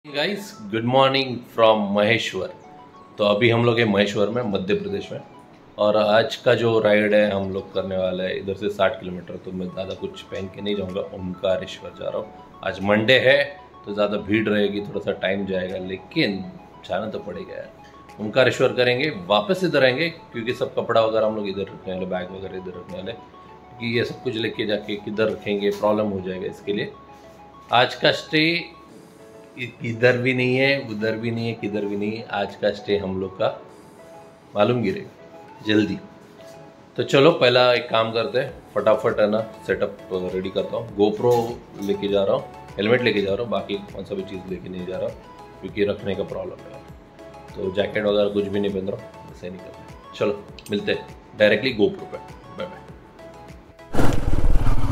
Guys good morning from Maheshwar. तो अभी हम लोग हैं महेश्वर में, मध्य प्रदेश में। और आज का जो राइड है हम लोग करने वाला है इधर से 60 किलोमीटर। तो मैं ज़्यादा कुछ पहन के नहीं जाऊंगा, ओमकारेश्वर जा रहा हूँ। आज मंडे है तो ज़्यादा भीड़ रहेगी, थोड़ा सा टाइम जाएगा, लेकिन जाना तो पड़ेगा यार। ओमकारेश्वर करेंगे, वापस इधर आएंगे क्योंकि सब कपड़ा वगैरह हम लोग इधर रखने वाले, बैग वगैरह इधर रखने वाले, क्योंकि ये सब कुछ लेके जाके किधर रखेंगे प्रॉब्लम हो जाएगा। इसके लिए आज का स्टे इधर भी नहीं है, उधर भी नहीं है, किधर भी नहीं है। आज का स्टे हम लोग का मालूम गिरेगा जल्दी। तो चलो पहला एक काम करते हैं, फटाफट है ना सेटअप रेडी करता हूँ। गोप्रो लेके जा रहा हूँ, हेलमेट लेके जा रहा हूँ, बाकी कौन सा भी चीज़ लेके नहीं जा रहा हूँ क्योंकि रखने का प्रॉब्लम है। तो जैकेट वगैरह कुछ भी नहीं पहन रहा हूँ, ऐसे नहीं करते। चलो मिलते हैं डायरेक्टली गोप्रो पे। Bye bye.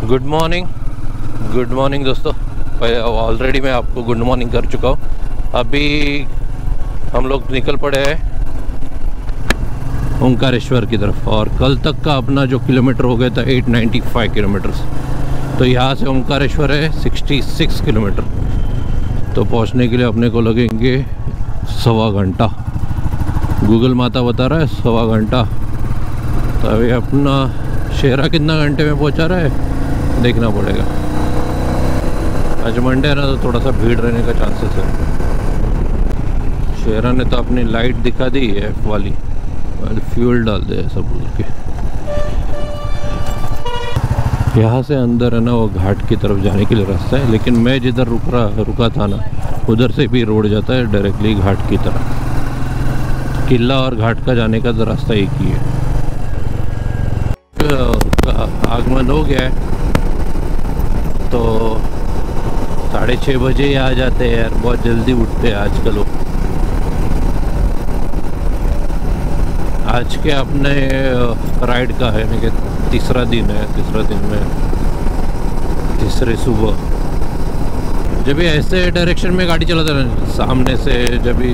गुड मॉर्निंग दोस्तों। ऑलरेडी मैं आपको गुड मॉर्निंग कर चुका हूँ। अभी हम लोग निकल पड़े हैं ओंकारेश्वर की तरफ, और कल तक का अपना जो किलोमीटर हो गया था 895 किलोमीटर्स। तो यहाँ से ओंकारेश्वर है 66 किलोमीटर। तो पहुँचने के लिए अपने को लगेंगे 1.25 घंटा। गूगल माता बता रहा है 1.25 घंटा। तो अभी अपना शेरा कितना घंटे में पहुँचा रहा है देखना पड़ेगा। आज मंडे है ना, तो थोड़ा सा भीड़ रहने का चांसेस है। शेरा ने तो अपनी लाइट दिखा दी है वाली, फ्यूल डाल दे सब बोल के। यहाँ से अंदर है ना वो घाट की तरफ जाने के लिए रास्ता है, लेकिन मैं जिधर रुका था ना उधर से भी रोड जाता है डायरेक्टली घाट की तरफ। किला और घाट का जाने का तो रास्ता एक ही है। आगमन हो गया है तो 6:30 बजे ही आ जाते हैं यार, बहुत जल्दी उठते हैं आजकल लोग। आज के अपने राइड का है ना कि तीसरा दिन है, तीसरा दिन में तीसरे सुबह जब भी ऐसे डायरेक्शन में गाड़ी चलाते हैं सामने से, जब भी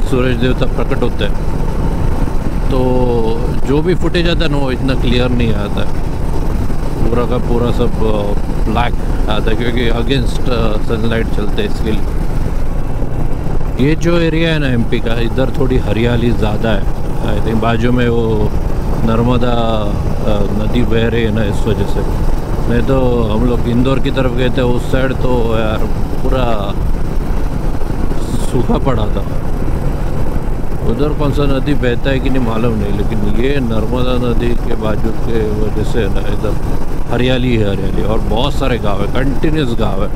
सूरज देवता प्रकट होता है तो जो भी फुटेज आता है ना वो इतना क्लियर नहीं आता है। पूरा का पूरा सब ब्लैक आता है क्योंकि अगेंस्ट सनलाइट चलते हैं। इसके लिए ये जो एरिया है ना एमपी का, इधर थोड़ी हरियाली ज़्यादा है। आई थिंक बाजू में वो नर्मदा नदी बह रही है ना, इस वजह से। नहीं तो हम लोग इंदौर की तरफ गए थे, उस साइड तो यार पूरा सूखा पड़ा था। उधर कौन सा नदी बहता है कि नहीं मालूम नहीं, लेकिन ये नर्मदा नदी के बाजू के वजह से ना इधर हरियाली है, हरियाली। और बहुत सारे गांव है, कंटिन्यूस गांव है।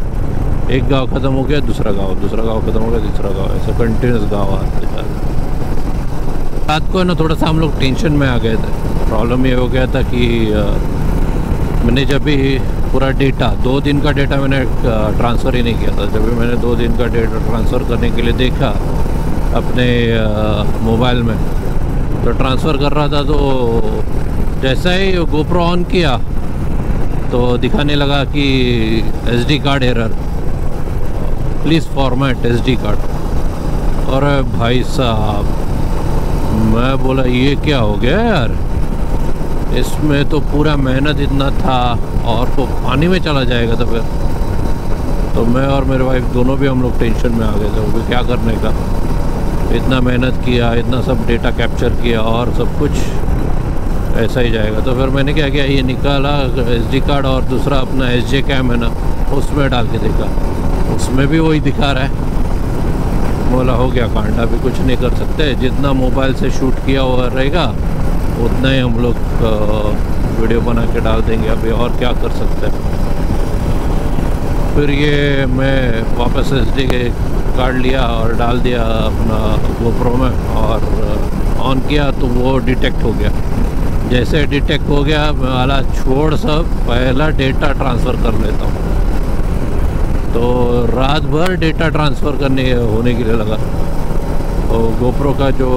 एक गांव ख़त्म हो गया दूसरा गांव ख़त्म हो गया तीसरा गांव, ऐसा कंटिन्यूस गांव आते हैं। रात को है ना थोड़ा सा हम लोग टेंशन में आ गए थे। प्रॉब्लम ये हो गया था कि मैंने जब भी पूरा डेटा 2 दिन का डेटा मैंने ट्रांसफ़र ही नहीं किया था। जब भी मैंने 2 दिन का डेटा ट्रांसफ़र करने के लिए देखा अपने मोबाइल में, तो ट्रांसफ़र कर रहा था तो जैसा ही गोप्रो ऑन किया तो दिखाने लगा कि SD card error, please format SD card. और भाई साहब मैं बोला ये क्या हो गया यार, इसमें तो पूरा मेहनत इतना था और वो पानी में चला जाएगा। तो फिर तो मैं और मेरे वाइफ दोनों भी हम लोग टेंशन में आ गए थे, वो क्या करने का। इतना मेहनत किया, इतना सब डेटा कैप्चर किया और सब कुछ ऐसा ही जाएगा। तो फिर मैंने क्या किया, ये निकाला SD कार्ड और दूसरा अपना SJ कैम है ना उसमें डाल के देखा, उसमें भी वही दिखा रहा है। बोला हो गया कांड, अभी कुछ नहीं कर सकते। जितना मोबाइल से शूट किया हुआ रहेगा उतना ही हम लोग वीडियो बना के डाल देंगे, अभी और क्या कर सकते हैं। फिर ये मैं वापस SD कार्ड लिया और डाल दिया अपना गोप्रो में और ऑन किया तो वो डिटेक्ट हो गया। जैसे डिटेक्ट हो गया मैं वाला छोड़ सब पहला डेटा ट्रांसफ़र कर लेता हूँ। तो रात भर डेटा ट्रांसफ़र होने के लिए लगा। तो गोप्रो का जो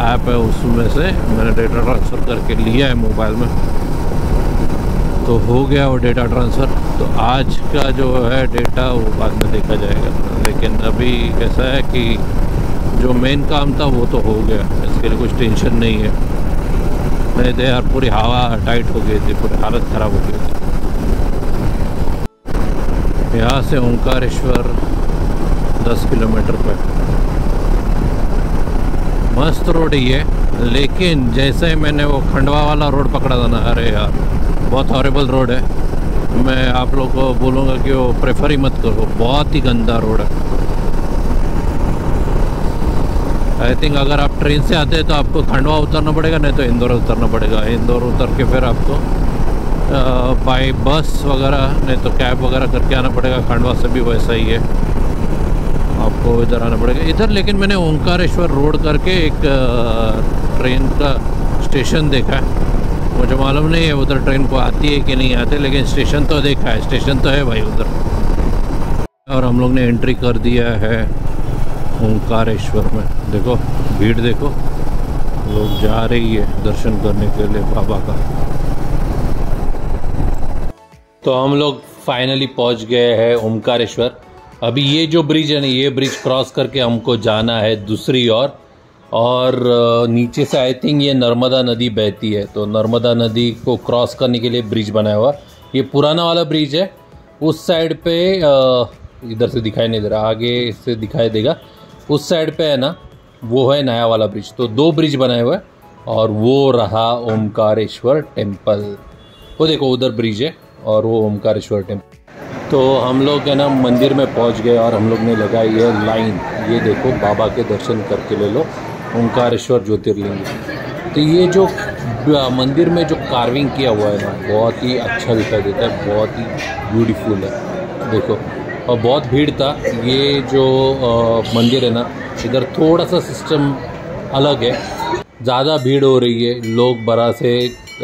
ऐप है उसमें से मैंने डेटा ट्रांसफ़र करके लिया है मोबाइल में, तो हो गया वो डेटा ट्रांसफ़र। तो आज का जो है डेटा वो बाद में देखा जाएगा, लेकिन अभी ऐसा है कि जो मेन काम था वो तो हो गया, इसके लिए कुछ टेंशन नहीं है। नहीं तो यार पूरी हवा टाइट हो गई थी, पूरी हालत ख़राब हो गई थी। यहाँ से ओंकारेश्वर 10 किलोमीटर पे। मस्त रोड ही है, लेकिन जैसे मैंने वो खंडवा वाला रोड पकड़ा था ना, अरे यार बहुत हॉरेबल रोड है। मैं आप लोगों को बोलूँगा कि वो प्रेफर ही मत करो, बहुत ही गंदा रोड है। आई थिंक अगर आप ट्रेन से आते हैं तो आपको खंडवा उतरना पड़ेगा, नहीं तो इंदौर उतरना पड़ेगा। इंदौर उतर के फिर आपको बाय बस वगैरह नहीं तो कैब वगैरह करके आना पड़ेगा। खंडवा से भी वैसा ही है, आपको इधर आना पड़ेगा इधर। लेकिन मैंने ओंकारेश्वर रोड करके एक ट्रेन का स्टेशन देखा है। मुझे मालूम नहीं है उधर ट्रेन को आती है कि नहीं आती, लेकिन स्टेशन तो देखा है, स्टेशन तो है भाई उधर। और हम लोग ने एंट्री कर दिया है ओंकारेश्वर में। देखो भीड़ देखो, लोग जा रही है दर्शन करने के लिए बाबा का। तो हम लोग फाइनली पहुंच गए हैं ओंकारेश्वर। अभी ये जो ब्रिज है ना, ये ब्रिज क्रॉस करके हमको जाना है दूसरी ओर। और नीचे से आई थिंक ये नर्मदा नदी बहती है, तो नर्मदा नदी को क्रॉस करने के लिए ब्रिज बनाया हुआ। ये पुराना वाला ब्रिज है, उस साइड पे इधर से दिखाई नहीं दे रहा, आगे से दिखाई देगा। उस साइड पे है ना, वो है नया वाला ब्रिज। तो 2 ब्रिज बनाए हुए हैं, और वो रहा ओंकारेश्वर टेम्पल। वो देखो उधर ब्रिज है और वो ओंकारेश्वर टेम्पल। तो हम लोग है ना मंदिर में पहुंच गए और हम लोग ने लगाई है लाइन। ये देखो बाबा के दर्शन करके ले लो, ओंकारेश्वर ज्योतिर्लिंग। तो ये जो मंदिर में जो कार्विंग किया हुआ है ना, बहुत ही अच्छा दिखाई देता है, बहुत ही ब्यूटीफुल है देखो। और बहुत भीड़ था। ये जो मंदिर है ना, इधर थोड़ा सा सिस्टम अलग है, ज़्यादा भीड़ हो रही है, लोग बड़ा से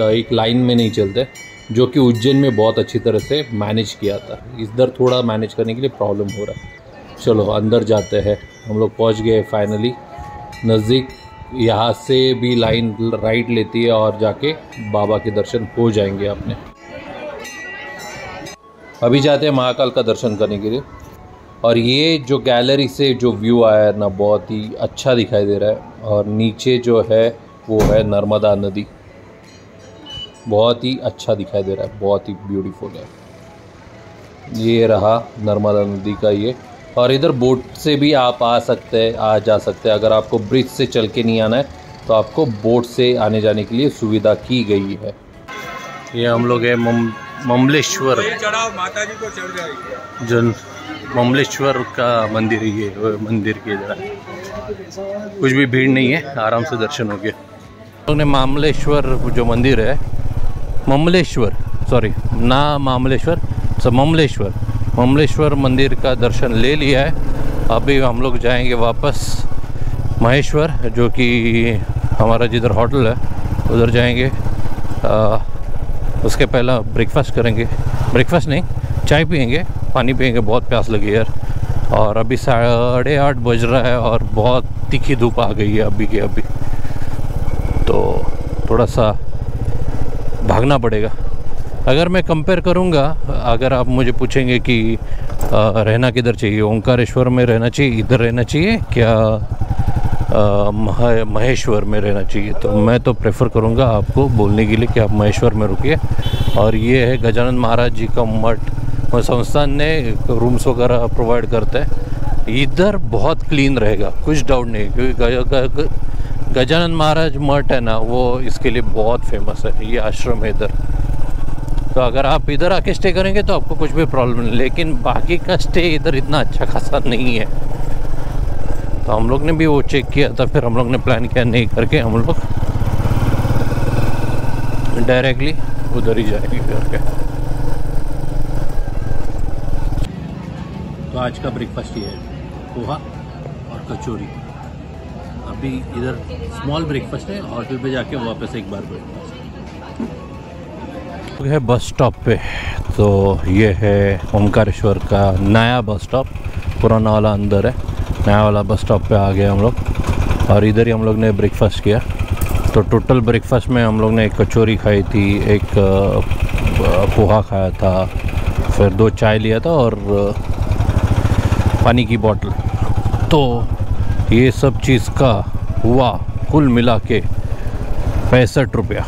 एक लाइन में नहीं चलते, जो कि उज्जैन में बहुत अच्छी तरह से मैनेज किया था। इधर थोड़ा मैनेज करने के लिए प्रॉब्लम हो रहा है। चलो अंदर जाते हैं। हम लोग पहुंच गए फाइनली नज़दीक। यहाँ से भी लाइन राइट लेती है और जाके बाबा के दर्शन हो जाएंगे अपने। अभी जाते हैं महाकाल का दर्शन करने के लिए। और ये जो गैलरी से जो व्यू आया है ना, बहुत ही अच्छा दिखाई दे रहा है। और नीचे जो है वो है नर्मदा नदी, बहुत ही अच्छा दिखाई दे रहा है, बहुत ही ब्यूटीफुल है। ये रहा नर्मदा नदी का ये। और इधर बोट से भी आप आ जा सकते हैं। अगर आपको ब्रिज से चल के नहीं आना है तो आपको बोट से आने जाने के लिए सुविधा की गई है। ये हम लोग है ममलेश्वर, माता जी को चढ़ जाएगी। जन ममलेश्वर का मंदिर है ये, मंदिर की जगह कुछ भी भीड़ नहीं है, आराम से दर्शन हो गया। हम लोग ने ममलेश्वर जो मंदिर है, ममलेश्वर सॉरी ना मामलेश्वर ममलेश्वर मंदिर का दर्शन ले लिया है। अभी हम लोग जाएंगे वापस महेश्वर, जो कि हमारा जिधर होटल है उधर जाएंगे। उसके पहला ब्रेकफास्ट करेंगे, ब्रेकफास्ट नहीं चाय पियेंगे, पानी पियेंगे, बहुत प्यास लगी यार। और अभी 8:30 बज रहा है और बहुत तीखी धूप आ गई है अभी के अभी, तो थोड़ा सा भागना पड़ेगा। अगर मैं कंपेयर करूंगा, अगर आप मुझे पूछेंगे कि रहना किधर चाहिए, ओंकारेश्वर में रहना चाहिए, इधर रहना चाहिए, क्या महेश्वर में रहना चाहिए, तो मैं तो प्रेफर करूंगा आपको बोलने के लिए कि आप महेश्वर में रुकिए। और ये है गजानन महाराज जी का मठ, संस्थान ने रूम्स वगैरह प्रोवाइड करते हैं। इधर बहुत क्लीन रहेगा, कुछ डाउट नहीं, क्योंकि गजानन महाराज मठ है ना, वो इसके लिए बहुत फेमस है, ये आश्रम है इधर। तो अगर आप इधर आके स्टे करेंगे तो आपको कुछ भी प्रॉब्लम नहीं, लेकिन बाकी का स्टे इधर इतना अच्छा खासा नहीं है। तो हम लोग ने भी वो चेक किया था, फिर हम लोग ने प्लान किया नहीं करके हम लोग डायरेक्टली उधर ही जाएंगे करके। तो आज का ब्रेकफास्ट ये है, पोहा और कचौरी। अभी इधर स्मॉल ब्रेकफास्ट है, होटल पे जाके वापस एक बार ब्रेकफास्ट है। बस स्टॉप पे, तो ये है ओंकारेश्वर का नया बस स्टॉप, पुराना वाला अंदर है, नया वाला बस स्टॉप पे आ गए हम लोग। और इधर ही हम लोग ने ब्रेकफास्ट किया। तो टोटल ब्रेकफास्ट में हम लोग ने एक कचौरी खाई थी, एक पोहा खाया था, फिर 2 चाय लिया था और पानी की बोतल। तो ये सब चीज़ का हुआ कुल मिला के 65 रुपया।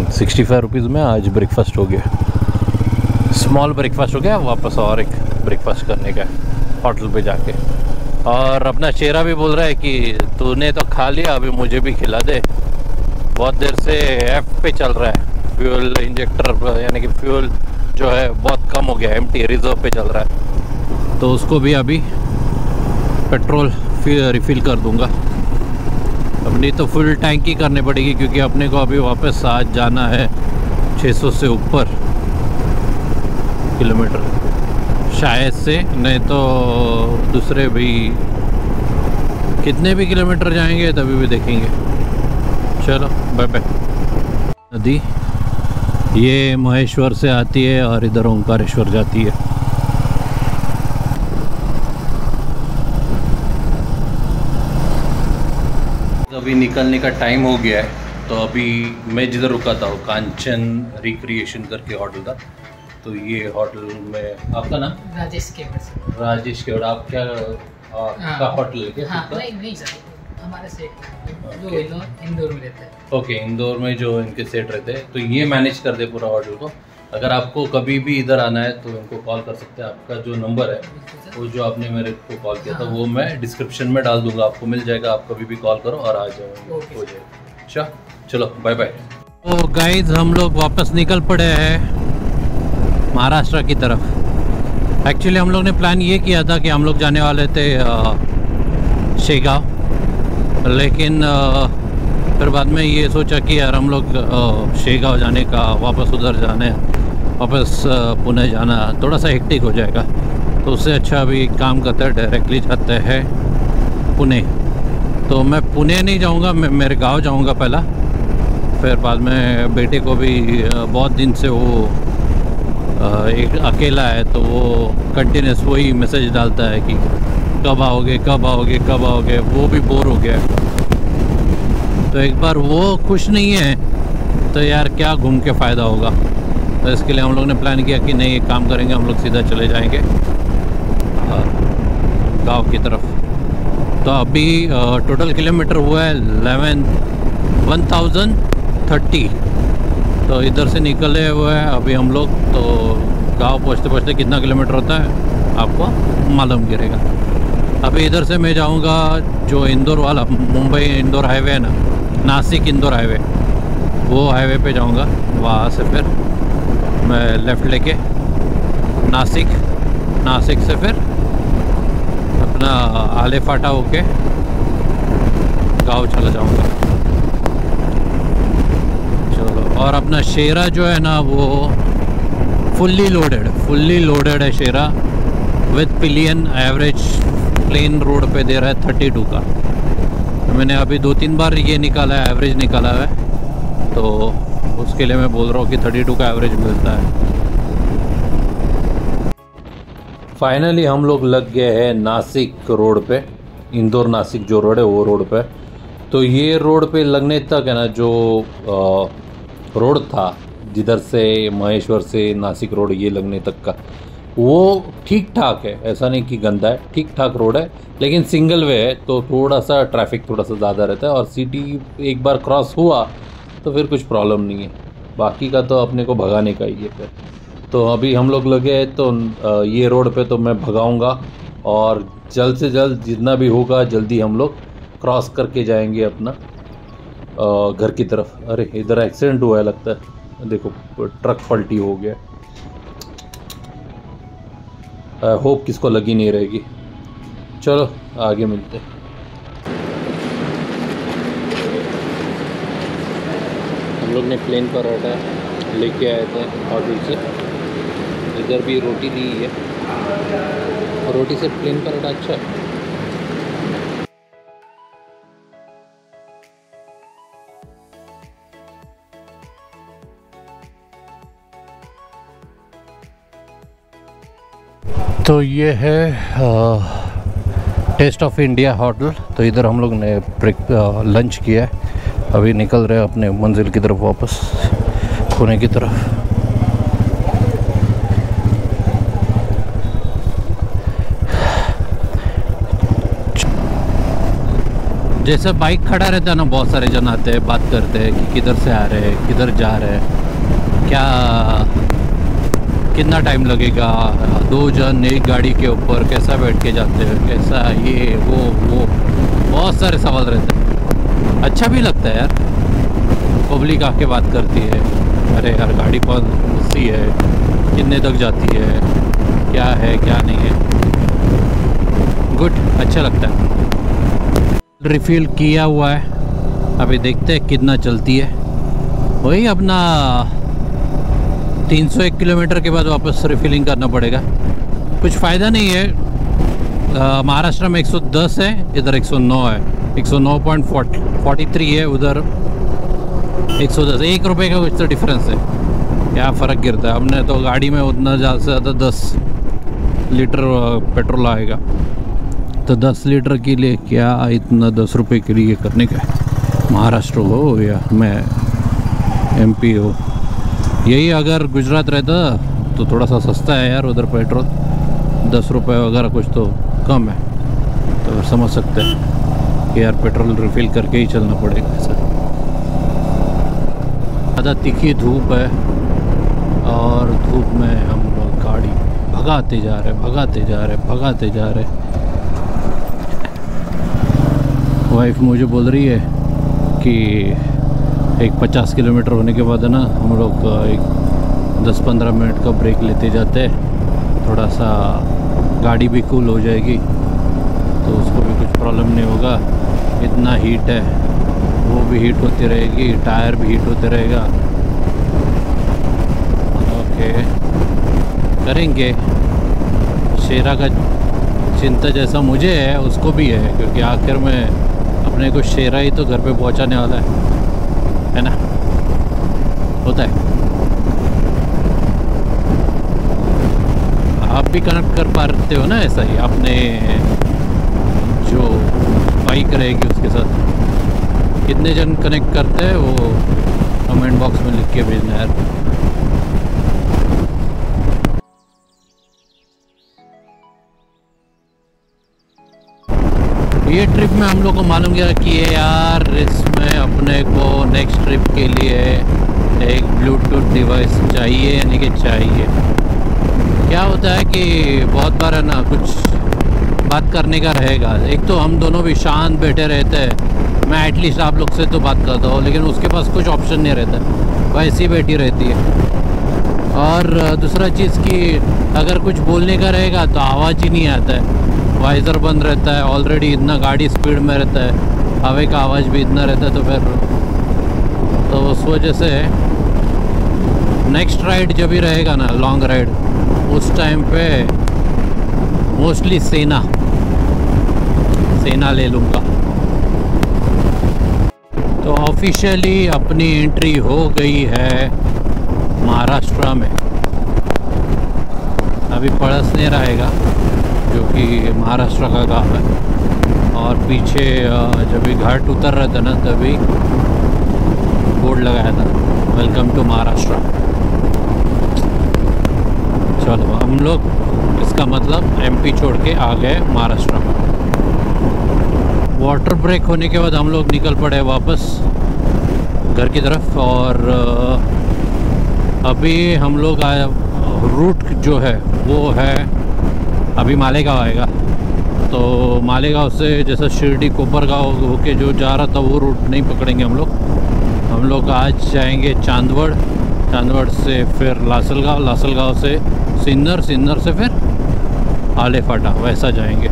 65 रुपीज़ में आज ब्रेकफास्ट हो गया, स्मॉल ब्रेकफास्ट हो गया। वापस और एक ब्रेकफास्ट करने का होटल पे जाके। और अपना शेरा भी बोल रहा है कि तूने तो खा लिया, अभी मुझे भी खिला दे। बहुत देर से एफ पे चल रहा है, फ्यूल इंजेक्टर यानी कि फ्यूल जो है बहुत कम हो गया, एम्प्टी रिजर्व पे चल रहा है, तो उसको भी अभी पेट्रोल रिफ़िल कर दूंगा। अब नहीं तो फुल टैंक ही करनी पड़ेगी, क्योंकि अपने को अभी वापस आज जाना है 600 से ऊपर किलोमीटर शायद से, नहीं तो दूसरे भी कितने भी किलोमीटर जाएंगे तभी भी देखेंगे। चलो बाय बाय। नदी ये महेश्वर से आती है और इधर ओंकारेश्वर जाती है। अभी निकलने का टाइम हो गया है, तो अभी मैं जिधर रुका था वो कांचन रिक्रिएशन करके होटल था। तो ये होटल में आपका नाम? राजेश केवड़। राजेश केवड़। आप क्या आपका होटल है क्या? हाँ, नहीं सर, हमारे सेठ जो इंदौर में रहते हैं। ओके, इंदौर में जो इनके सेठ रहते हैं, तो ये मैनेज कर दे पूरा होटल को। अगर आपको कभी भी इधर आना है तो इनको कॉल कर सकते हैं। आपका जो नंबर है वो जो आपने मेरे को कॉल किया था वो मैं डिस्क्रिप्शन में डाल दूंगा, आपको मिल जाएगा। आप कभी भी कॉल करो और आ जाओ, हो जाएगा। अच्छा चलो बाय बाय। तो गाइस हम लोग वापस निकल पड़े हैं महाराष्ट्र की तरफ। एक्चुअली हम लोग ने प्लान ये किया था कि हम लोग जाने वाले थे शेगांव, लेकिन फिर बाद में ये सोचा कि यार हम लोग शेगांव जाने का, वापस उधर जाने, वापस पुणे जाना थोड़ा सा हेक्टिक हो जाएगा, तो उससे अच्छा अभी काम करते हैं डायरेक्टली जाते हैं पुणे। तो मैं पुणे नहीं जाऊंगा, मैं मेरे गांव जाऊंगा पहला, फिर बाद में बेटे को भी बहुत दिन से वो एक अकेला है, तो वो कंटिन्यूस वही मैसेज डालता है कि कब आओगे कब आओगे कब आओगे, वो भी बोर हो गया है। तो एक बार वो खुश नहीं है तो यार क्या घूम के फ़ायदा होगा। तो इसके लिए हम लोग ने प्लान किया कि नहीं, एक काम करेंगे, हम लोग सीधा चले जाएंगे गांव की तरफ। तो अभी टोटल किलोमीटर हुआ है 1030। तो इधर से निकले हुए हैं अभी हम लोग। तो गांव पहुंचते पहुंचते कितना किलोमीटर होता है आपको मालूम गिरेगा। अभी इधर से मैं जाऊंगा जो इंदौर वाला मुंबई इंदौर हाईवे है ना, नासिक इंदौर हाईवे, वो हाईवे पे जाऊंगा। वहाँ से फिर मैं लेफ़्ट लेके नासिक से फिर अपना आले फाटा होके गांव चला जाऊंगा। चलो, और अपना शेरा जो है ना वो फुल्ली लोडेड है Shera, with pillion. Average plain road पे दे रहा है 32 का। तो मैंने अभी 2-3 बार ये निकाला है, एवरेज निकाला है, तो उसके लिए मैं बोल रहा हूँ कि 32 का एवरेज मिलता है। फाइनली हम लोग लग गए हैं नासिक रोड पे, इंदौर नासिक जो रोड है वो रोड पे। तो ये रोड पे लगने तक है ना, जो रोड था जिधर से महेश्वर से नासिक रोड ये लगने तक का, वो ठीक ठाक है, ऐसा नहीं कि गंदा है, ठीक ठाक रोड है। लेकिन सिंगल वे है तो थोड़ा सा ट्रैफिक थोड़ा सा ज़्यादा रहता है, और सिटी एक बार क्रॉस हुआ तो फिर कुछ प्रॉब्लम नहीं है, बाकी का तो अपने को भगाने का ही है फिर। तो अभी हम लोग लगे हैं तो ये रोड पे तो मैं भगाऊंगा, और जल्द से जल्द जितना भी होगा जल्दी हम लोग क्रॉस करके जाएंगे अपना घर की तरफ। अरे इधर एक्सीडेंट हुआ है लगता है, देखो ट्रक पलटी हो गया। होप किसको लगी नहीं रहेगी। चलो आगे मिलते हैं। हम लोग ने प्लेन पराठा लेके आए थे होटल से, इधर भी रोटी दी है, रोटी से प्लेन पराठा अच्छा है। तो ये है टेस्ट ऑफ इंडिया होटल। तो इधर हम लोग ने लंच किया है, अभी निकल रहे हैं अपने मंजिल की तरफ, वापस पुणे की तरफ। जैसे बाइक खड़ा रहता है ना, बहुत सारे जन आते हैं, बात करते हैं कि किधर से आ रहे हैं, किधर जा रहे हैं, क्या कितना टाइम लगेगा, 2 जन एक गाड़ी के ऊपर कैसा बैठ के जाते हैं, कैसा ये वो बहुत सारे सवाल रहते हैं। अच्छा भी लगता है यार, पब्लिक आके बात करती है, अरे यार गाड़ी कौन सी है, कितने तक जाती है, क्या है क्या नहीं है, गुड, अच्छा लगता है। रिफिल किया हुआ है, अभी देखते हैं कितना चलती है। वही अपना 301 किलोमीटर के बाद वापस रिफिलिंग करना पड़ेगा, कुछ फ़ायदा नहीं है। महाराष्ट्र में 110 है, इधर 109 है, 109.43 है, उधर 110। 1 रुपये का कुछ तो डिफरेंस है, क्या फ़र्क गिरता है। हमने तो गाड़ी में उतना ज़्यादा से ज़्यादा 10 लीटर पेट्रोल आएगा, तो 10 लीटर के लिए क्या इतना 10 रुपये के लिए करने का है। महाराष्ट्र हो या मैं MP हो, यही अगर गुजरात रहता तो थोड़ा सा सस्ता है यार उधर पेट्रोल, 10 रुपये वगैरह कुछ तो कम है, तो समझ सकते हैं कि यार पेट्रोल रिफ़िल करके ही चलना पड़ेगा ऐसा। ज़्यादा तीखी धूप है और धूप में हम लोग गाड़ी भगाते जा रहे। वाइफ मुझे बोल रही है कि एक 50 किलोमीटर होने के बाद है ना, हम लोग एक 10-15 मिनट का ब्रेक लेते जाते हैं, थोड़ा सा गाड़ी भी कूल हो जाएगी, तो उसको भी कुछ प्रॉब्लम नहीं होगा। इतना हीट है, वो भी हीट होती रहेगी, टायर भी हीट होते रहेगा। ओके, करेंगे। शेरा का चिंता जैसा मुझे है उसको भी है, क्योंकि आखिर में अपने को शेरा ही तो घर पे पहुंचाने वाला है ना, होता है। आप भी कनेक्ट कर पाते हो ना ऐसा ही, आपने जो बाइक रहेगी उसके साथ। कितने जन कनेक्ट करते हैं वो कमेंट बॉक्स में लिख के भेजना यार। ये ट्रिप में हम लोग को मालूम किया कि यार इसमें अपने को नेक्स्ट ट्रिप के लिए एक ब्लूटूथ डिवाइस चाहिए, यानी कि चाहिए। क्या होता है कि बहुत बार है ना, कुछ बात करने का रहेगा। एक तो हम दोनों भी शांत बैठे रहते हैं, मैं एटलीस्ट आप लोग से तो बात करता हूँ, लेकिन उसके पास कुछ ऑप्शन नहीं रहता, वह ऐसी बैठी रहती है। और दूसरा चीज़ कि अगर कुछ बोलने का रहेगा तो आवाज़ ही नहीं आता है, वाइज़र बंद रहता है, ऑलरेडी इतना गाड़ी स्पीड में रहता है, हवा का आवाज़ भी इतना रहता है, तो फिर तो उस वजह से नेक्स्ट राइड जब भी रहेगा ना, लॉन्ग राइड, उस टाइम पे मोस्टली सेना ले लूँगा। तो ऑफिशियली अपनी एंट्री हो गई है महाराष्ट्र में। अभी पड़सने रहेगा जो कि महाराष्ट्र का गाँव है, और पीछे जब भी घाट उतर रहा था ना, तभी बोर्ड लगाया था, वेलकम टू महाराष्ट्र। चलो हम लोग, इसका मतलब MP छोड़ के आ गए महाराष्ट्र में। वाटर ब्रेक होने के बाद हम लोग निकल पड़े वापस घर की तरफ, और अभी हम लोग आए, रूट जो है वो है अभी मालेगांव आएगा। तो मालेगांव से जैसा शिरडी कोपरगांव होके जो जा रहा था वो रूट नहीं पकड़ेंगे हम लोग आज जाएंगे चांदवड़ से फिर लासलगांव से सिन्नर से फिर आलेफाटा, वैसा जाएंगे।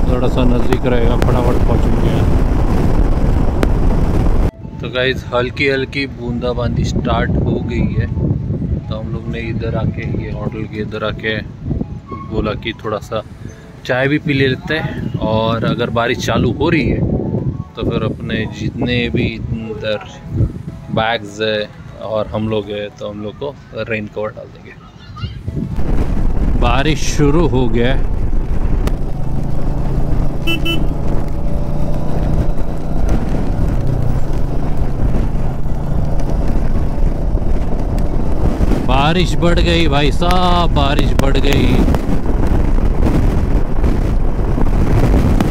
थोड़ा सा नज़दीक रहेगा, फटाफट पहुँचेंगे। तो गाइस हल्की बूंदाबांदी स्टार्ट हो गई है, तो हम लोग ने इधर आके, ये होटल के इधर आके बोला कि थोड़ा सा चाय भी पी लेते हैं, और अगर बारिश चालू हो रही है तो फिर अपने जितने भी इधर बैग्स है और हम लोग हैं, तो हम लोग को रेन कवर डाल देंगे। बारिश शुरू हो गया है। बारिश बढ़ गई भाई साहब, बारिश बढ़ गई।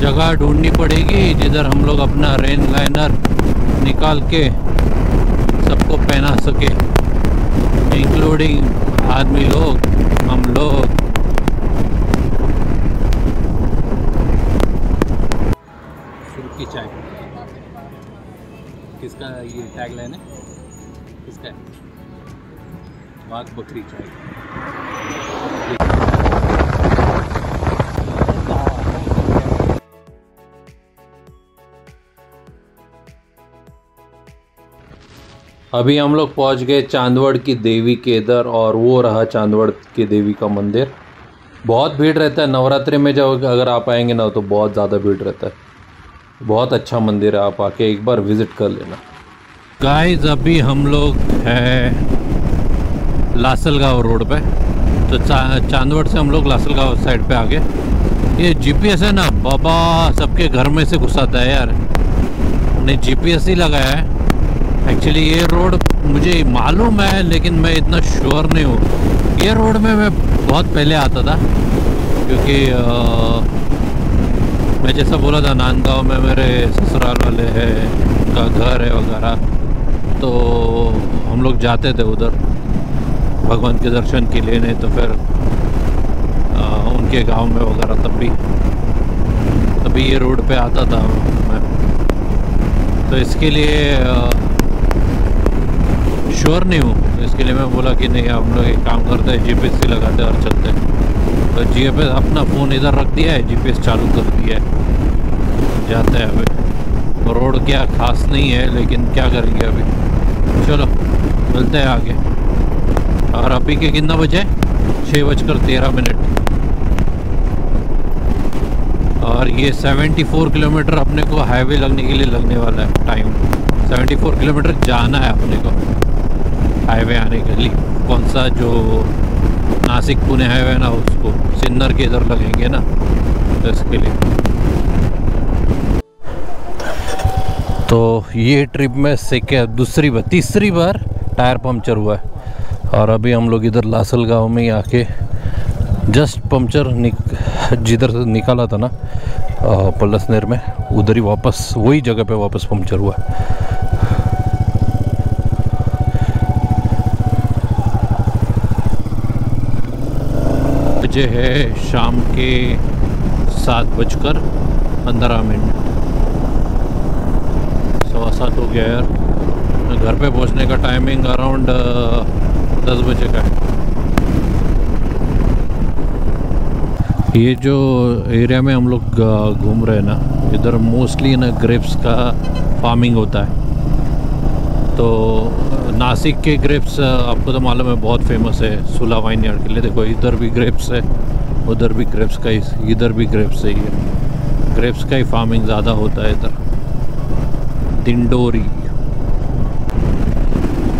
जगह ढूंढनी पड़ेगी जिधर हम लोग अपना रेन लाइनर निकाल के सबको पहना सके। इंक्लूडिंग आदमी लोग, हम लोग। सुर्खी चाय किसका ये टैग लाइन है? किसका है? वाघ बकरी चाय। अभी हम लोग पहुंच गए चांदवड़ की देवी के इधर, और वो रहा चांदवड़ की देवी का मंदिर। बहुत भीड़ रहता है नवरात्रि में, जब अगर आप आएंगे ना तो बहुत ज़्यादा भीड़ रहता है। बहुत अच्छा मंदिर है, आप आके एक बार विज़िट कर लेना। गाइस अभी हम लोग हैं लासलगांव रोड पे, तो चांदवड़ से हम लोग लासलगांव साइड पे आ गए। ये जीपीएस है ना बाबा, सबके घर में से घुसाता है यार। नहीं जीपीएस ही लगाया है। एक्चुअली ये रोड मुझे मालूम है, लेकिन मैं इतना श्योर नहीं हूँ। ये रोड में मैं बहुत पहले आता था, क्योंकि मैं जैसा बोला था नांदगांव में मेरे ससुराल वाले हैं, उनका घर है वगैरह, तो हम लोग जाते थे उधर भगवान के दर्शन के लिए। नहीं तो फिर उनके गांव में वगैरह तभी ये रोड पे आता था मैं। तो इसके लिए श्योर नहीं हूँ, तो इसके लिए मैं बोला कि नहीं हम लोग एक काम करते हैं, जीपीएस लगाते हैं और चलते हैं। तो जीपीएस अपना फ़ोन इधर रख दिया है, जीपीएस चालू कर दिया है, जाते हैं अभी। रोड क्या खास नहीं है, लेकिन क्या करेंगे अभी। चलो मिलते हैं आगे। और अभी के कितना बजे? 6:13। और ये 74 किलोमीटर अपने को हाईवे लगने के लिए लगने वाला है टाइम। 74 किलोमीटर जाना है अपने को हाईवे आने के लिए। कौन सा जो नासिक पुणे हाईवे ना, उसको सिन्नर के इधर लगेंगे ना, तो इसके लिए। तो ये ट्रिप में तीसरी बार टायर पंक्चर हुआ है। और अभी हम लोग इधर लासलगांव में ही आके जस्ट पंक्चर जिधर से निकाला था ना पलसनेर में, उधर ही वापस वही जगह पे वापस पंक्चर हुआ है। बजे है शाम के 7:15। 7:15 हो गया यार। घर पे पहुंचने का टाइमिंग अराउंड 10 बजे का है। ये जो एरिया में हम लोग घूम रहे हैं ना, इधर मोस्टली ना ग्रेप्स का फार्मिंग होता है। तो नासिक के ग्रेप्स आपको तो मालूम है बहुत फेमस है, सुला वाइनयार्ड के लिए। देखो इधर भी ग्रेप्स है, उधर भी ग्रेप्स का ही, इधर भी ग्रेप्स ही है। ग्रेप्स का ही फार्मिंग ज़्यादा होता है इधर। दिंडोरी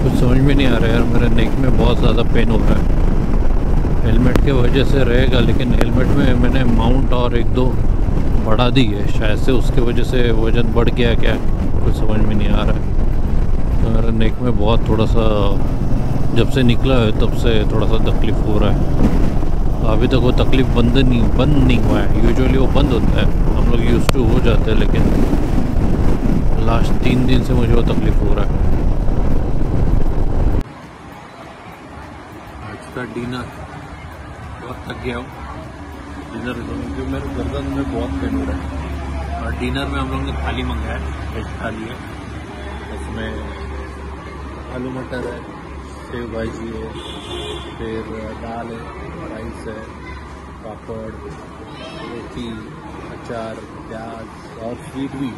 कुछ समझ में नहीं आ रहा यार, मेरे नेक में बहुत ज़्यादा पेन हो रहा है। हेलमेट के वजह से रहेगा, लेकिन हेलमेट में मैंने माउंट और 1-2 बढ़ा दी है, शायद से उसके वजह से वज़न बढ़ गया क्या, कुछ समझ में नहीं आ रहा है। तो मेरे नेक में बहुत थोड़ा सा, जब से निकला है तब से थोड़ा सा तकलीफ़ हो रहा है। अभी तक वो तकलीफ़ बंद नहीं हुआ है। यूजुअली वो बंद होता है, हम लोग यूज़ टू हो जाते हैं, लेकिन लास्ट 3 दिन से मुझे वो तकलीफ़ हो रहा है। आज का डिनर बहुत थक गया हूँ। डिनर क्योंकि मेरे गर्दन में बहुत पेन हो रहा है। और डिनर में हम लोगों ने थाली मंगाया है, वेज थाली है। उसमें आलू मटर है, सेव भाजी है, फिर दाल है, राइस है, पापड़, रोटी, अचार, प्याज और स्वीट भी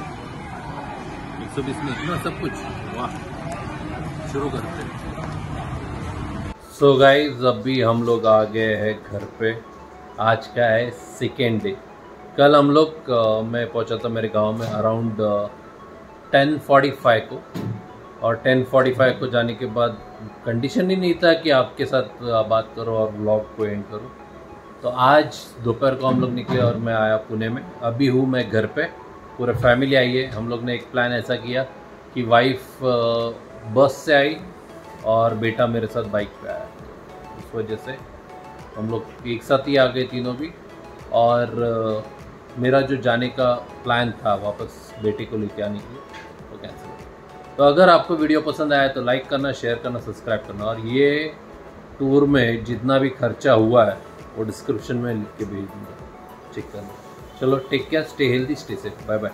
120 में इतना सब कुछ। वाह, शुरू करते हैं। सो गाइस अभी हम लोग आ गए हैं घर पे। आज का है सेकेंड डे। कल हम लोग मैं पहुंचा था मेरे गांव में अराउंड 10:45 को, और 10:45 को जाने के बाद कंडीशन ही नहीं था कि आपके साथ बात करो और व्लॉग को एंड करो। तो आज दोपहर को हम लोग निकले और मैं आया पुणे में। अभी हूँ मैं घर पे, पूरे फैमिली आई है। हम लोग ने एक प्लान ऐसा किया कि वाइफ बस से आई और बेटा मेरे साथ बाइक पे आया। इस वजह से हम लोग एक साथ ही आ गए तीनों भी। और मेरा जो जाने का प्लान था वापस बेटे को लेके आने के लिए, वो कैंसिल हो गया। तो अगर आपको वीडियो पसंद आया तो लाइक करना, शेयर करना, सब्सक्राइब करना, और ये टूर में जितना भी खर्चा हुआ है वो डिस्क्रिप्शन में लिख के भेज दूँगा, चेक करना। चलो take care, stay healthy, stay safe, bye bye.